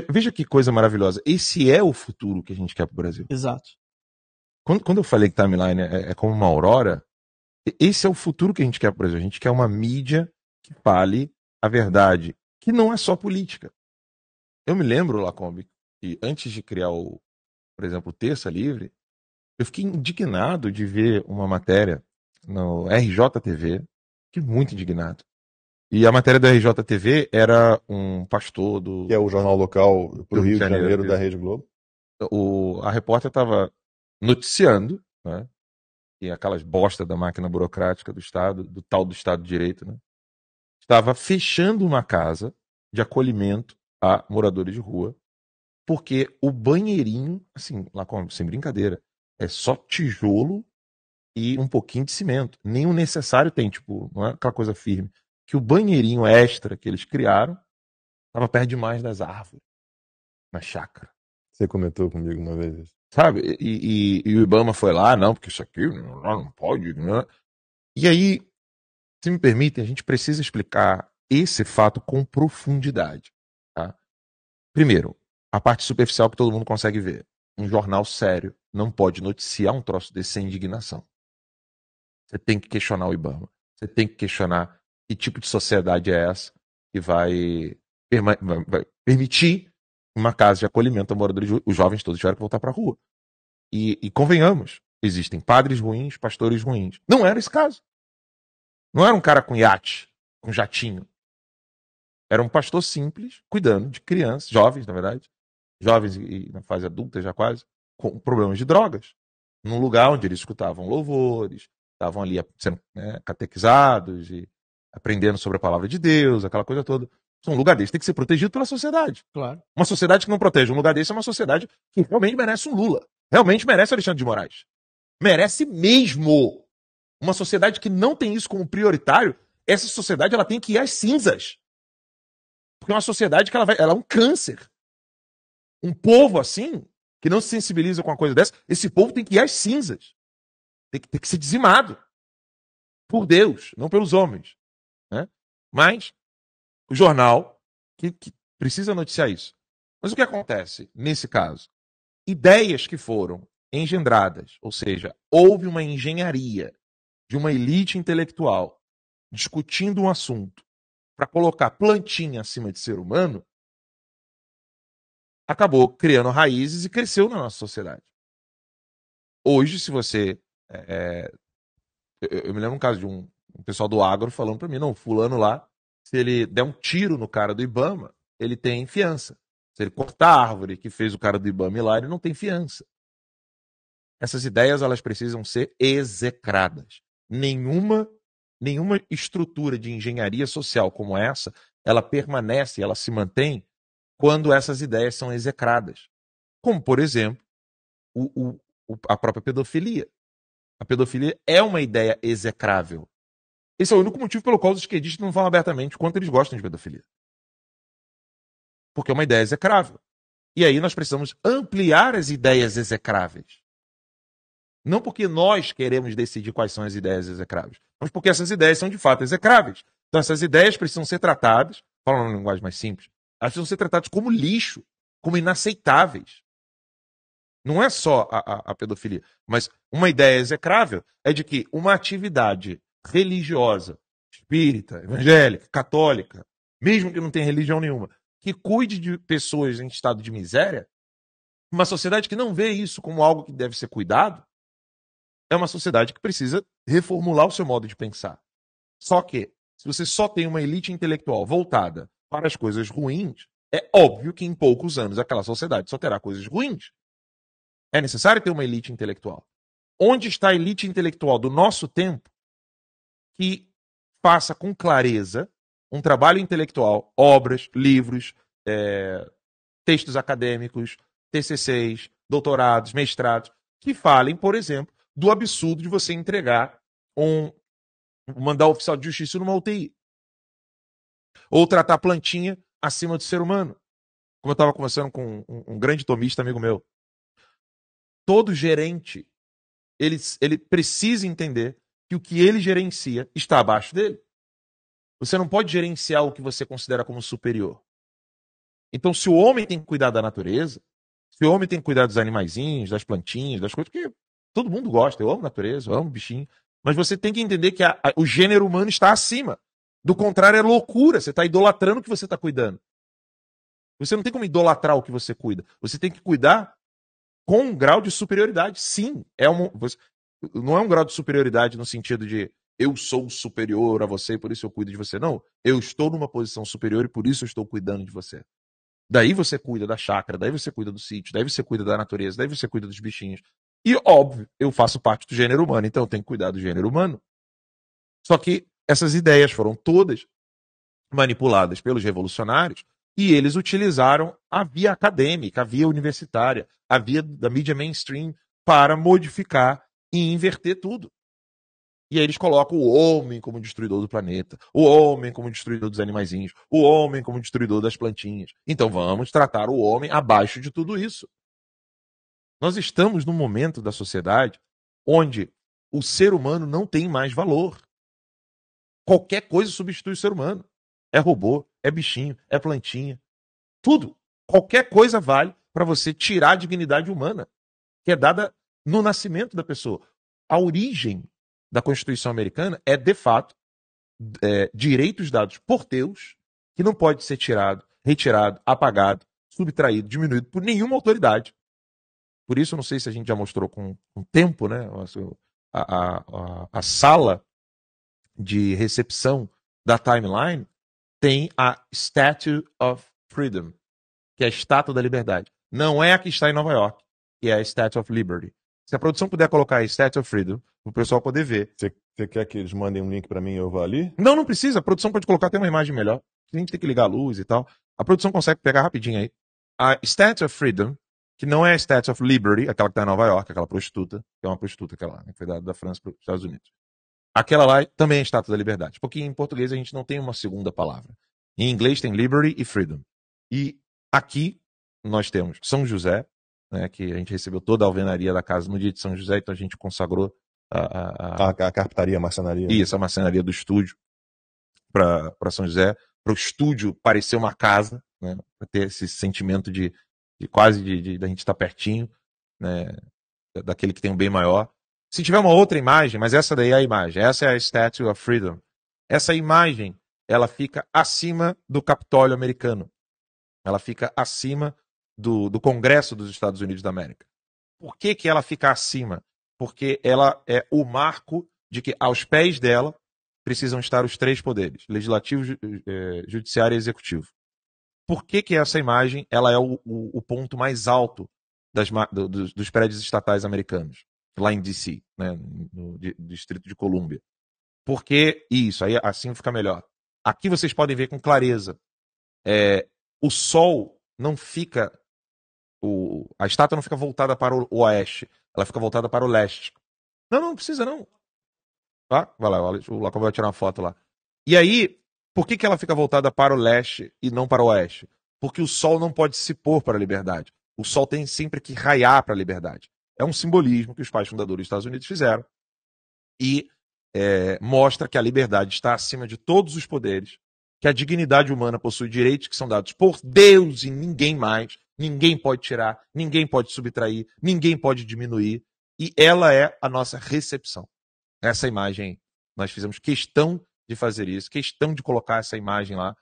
Veja que coisa maravilhosa. Esse é o futuro que a gente quer para o Brasil. Exato. Quando eu falei que timeline é como uma aurora, esse é o futuro que a gente quer para o Brasil. A gente quer uma mídia que fale a verdade, que não é só política. Eu me lembro, Lacombe, que antes de criar, por exemplo, o Terça Livre, eu fiquei indignado de ver uma matéria no RJTV, fiquei muito indignado. E a matéria da RJTV era um pastor do... Que é o jornal local para o Rio de Janeiro da Rede Globo. A repórter estava noticiando, né, e aquelas bosta da máquina burocrática do Estado, do tal do Estado de Direito, né, estava fechando uma casa de acolhimento a moradores de rua, porque o banheirinho, assim, lá sem brincadeira, é só tijolo e um pouquinho de cimento. Nem o necessário tem, tipo, não é aquela coisa firme. Que o banheirinho extra que eles criaram estava perto demais das árvores, na chácara. Você comentou comigo uma vez isso. Sabe? E o Ibama foi lá, não, porque isso aqui não pode, né? E aí, se me permitem, a gente precisa explicar esse fato com profundidade. Tá? Primeiro, a parte superficial que todo mundo consegue ver. Um jornal sério não pode noticiar um troço desse sem indignação. Você tem que questionar o Ibama. Você tem que questionar que tipo de sociedade é essa que vai permitir uma casa de acolhimento a moradores. Os jovens todos tiveram que voltar para a rua. E convenhamos, existem padres ruins, pastores ruins. Não era esse caso. Não era um cara com iate, com jatinho. Era um pastor simples, cuidando de crianças, jovens, na verdade, jovens e na fase adulta já quase, com problemas de drogas. Num lugar onde eles escutavam louvores, estavam ali sendo catequizados e aprendendo sobre a palavra de Deus, aquela coisa toda. Um lugar desse tem que ser protegido pela sociedade. Claro. Uma sociedade que não protege um lugar desse é uma sociedade que realmente merece um Lula. Realmente merece Alexandre de Moraes. Merece mesmo. Uma sociedade que não tem isso como prioritário, essa sociedade ela tem que ir às cinzas. Porque é uma sociedade que ela é um câncer. Um povo assim, que não se sensibiliza com uma coisa dessa, esse povo tem que ir às cinzas. Tem que ser dizimado. Por Deus, não pelos homens. Né? Mas o jornal que precisa noticiar isso. Mas o que acontece nesse caso? Ideias que foram engendradas, ou seja, houve uma engenharia de uma elite intelectual discutindo um assunto para colocar plantinha acima de ser humano, acabou criando raízes e cresceu na nossa sociedade. Hoje, se você... eu me lembro um caso de um pessoal do agro falando para mim, não, fulano lá, se ele der um tiro no cara do Ibama, ele tem fiança. Se ele cortar a árvore que fez o cara do Ibama ir lá, ele não tem fiança. Essas ideias elas precisam ser execradas. Nenhuma estrutura de engenharia social como essa, ela permanece, ela se mantém quando essas ideias são execradas. Como, por exemplo, a própria pedofilia. A pedofilia é uma ideia execrável. Esse é o único motivo pelo qual os esquerdistas não falam abertamente quanto eles gostam de pedofilia. Porque é uma ideia execrável. E aí nós precisamos ampliar as ideias execráveis. Não porque nós queremos decidir quais são as ideias execráveis, mas porque essas ideias são de fato execráveis. Então essas ideias precisam ser tratadas, falando uma linguagem mais simples, elas precisam ser tratadas como lixo, como inaceitáveis. Não é só a pedofilia, mas uma ideia execrável é de que uma atividade religiosa, espírita, evangélica, católica, mesmo que não tenha religião nenhuma, que cuide de pessoas em estado de miséria, uma sociedade que não vê isso como algo que deve ser cuidado, é uma sociedade que precisa reformular o seu modo de pensar. Só que, se você só tem uma elite intelectual voltada para as coisas ruins, é óbvio que em poucos anos aquela sociedade só terá coisas ruins. É necessário ter uma elite intelectual. Onde está a elite intelectual do nosso tempo que faça com clareza um trabalho intelectual, obras, livros, textos acadêmicos, TCCs, doutorados, mestrados, que falem, por exemplo, do absurdo de você entregar mandar o oficial de justiça numa UTI. Ou tratar a plantinha acima do ser humano. Como eu estava conversando com um grande tomista amigo meu. Todo gerente, ele precisa entender que o que ele gerencia está abaixo dele. Você não pode gerenciar o que você considera como superior. Então, se o homem tem que cuidar da natureza, se o homem tem que cuidar dos animaizinhos, das plantinhas, das coisas, porque todo mundo gosta, eu amo natureza, eu amo bichinho, mas você tem que entender que o gênero humano está acima. Do contrário, é loucura, você está idolatrando o que você está cuidando. Você não tem como idolatrar o que você cuida. Você tem que cuidar com um grau de superioridade. Sim, não é um grau de superioridade no sentido de eu sou superior a você, por isso eu cuido de você. Não, eu estou numa posição superior e por isso eu estou cuidando de você. Daí você cuida da chácara, daí você cuida do sítio, daí você cuida da natureza, daí você cuida dos bichinhos. E, óbvio, eu faço parte do gênero humano, então eu tenho que cuidar do gênero humano. Só que essas ideias foram todas manipuladas pelos revolucionários e eles utilizaram a via acadêmica, a via universitária, a via da mídia mainstream para modificar e inverter tudo. E aí eles colocam o homem como destruidor do planeta, o homem como destruidor dos animaizinhos, o homem como destruidor das plantinhas. Então vamos tratar o homem abaixo de tudo isso. Nós estamos num momento da sociedade onde o ser humano não tem mais valor. Qualquer coisa substitui o ser humano. É robô, é bichinho, é plantinha. Tudo. Qualquer coisa vale para você tirar a dignidade humana, que é dada no nascimento da pessoa. A origem da Constituição americana é, de fato, direitos dados por Deus, que não pode ser tirado, retirado, apagado, subtraído, diminuído por nenhuma autoridade. Por isso, eu não sei se a gente já mostrou com tempo, né? A sala de recepção da timeline tem a Statue of Freedom, que é a Estátua da Liberdade. Não é a que está em Nova York, que é a Statue of Liberty. Se a produção puder colocar a Statue of Freedom, para o pessoal poder ver. Você quer que eles mandem um link para mim e eu vou ali? Não, não precisa. A produção pode colocar até uma imagem melhor. A gente tem que ligar a luz e tal. A produção consegue pegar rapidinho aí. A Statue of Freedom, que não é a Statue of Liberty, aquela que está em Nova York, aquela prostituta, que é uma prostituta aquela, que foi da França para os Estados Unidos. Aquela lá também é a Estátua da Liberdade, porque em português a gente não tem uma segunda palavra. Em inglês tem Liberty e Freedom. E aqui nós temos São José, né, que a gente recebeu toda a alvenaria da casa no dia de São José, então a gente consagrou a carpintaria, a marcenaria. Isso, a marcenaria do estúdio para São José, para o estúdio parecer uma casa, né, para ter esse sentimento de quase da gente estar pertinho, né, daquele que tem um bem maior. Se tiver uma outra imagem, mas essa daí é a imagem, essa é a Statue of Freedom. Essa imagem, ela fica acima do Capitólio americano. Ela fica acima do Congresso dos Estados Unidos da América. Por que ela fica acima? Porque ela é o marco de que aos pés dela precisam estar os três poderes, legislativo, judiciário e executivo. Por que essa imagem ela é o ponto mais alto dos prédios estatais americanos? Lá em DC, né, no Distrito de Colômbia. Porque isso, aí assim fica melhor. Aqui vocês podem ver com clareza. O sol não fica. A estátua não fica voltada para o oeste, ela fica voltada para o leste. Não precisa não. Tá? Vai lá, o Lacombe vai tirar uma foto lá. E aí, por que ela fica voltada para o leste e não para o oeste? Porque o sol não pode se pôr para a liberdade. O sol tem sempre que raiar para a liberdade. É um simbolismo que os pais fundadores dos Estados Unidos fizeram e mostra que a liberdade está acima de todos os poderes, que a dignidade humana possui direitos que são dados por Deus e ninguém mais, ninguém pode tirar, ninguém pode subtrair, ninguém pode diminuir, e ela é a nossa recepção. Essa imagem, nós fizemos questão de fazer isso, questão de colocar essa imagem lá,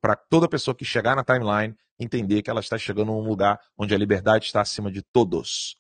para toda pessoa que chegar na timeline entender que ela está chegando a um lugar onde a liberdade está acima de todos.